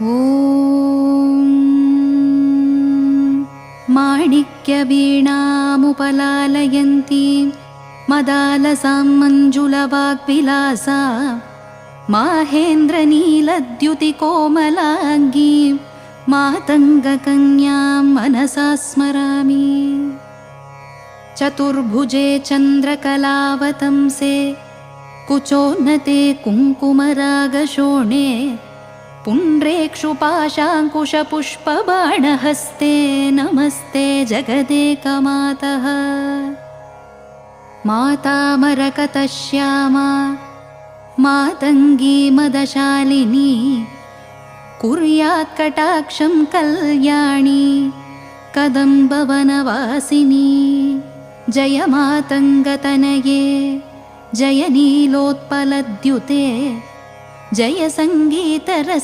ಓಂ ಮಾಣಿಕ್ಯವೀಣಾಮುಪಲಾಲಯಂತೀಂ ಮದಾಲಸಾಂ ಮಂಜುಳವಾಗ್ವಿಲಾಸಾಂ ಮಾಹೇಂದ್ರನೀಲದ್ಯುತಿಕೋಮಲಾಂಗೀಂ ಮಾತಂಗಕನ್ಯಾಂ ಮನಸಾ ಸ್ಮರಾಮಿ. ಚತುರ್ಭುಜೆ ಚಂದ್ರಕಲಾವತಂಸೆ ಕುಚೋನ್ನತೆ ಕುಂಕುಮರಾಗಶೋಣೆ ಪುಂಡ್ರೇಕ್ಷುಪಾಶಾಂಕುಶಪುಷ್ಪಬಾಣಹಸ್ತೆ ನಮಸ್ತೆ ಜಗದೇಕಮಾತಃ. ಮಾತಾಮರಕತಶ್ಯಾಮಾ ಮಾತಂಗೀ ಮದಶಾಲಿನಿ ಕುರ್ಯಾತ್ ಕಟಾಕ್ಷಂ ಕಲ್ಯಾಣಿ ಕದಂಬವನವಾಸಿನಿ. ಜಯ ಮಾತಂಗತನಯೇ ಜಯ ನೀಲೋತ್ಪಲದ್ಯುತೆ ಜಯ ಸಂಗೀತರಸ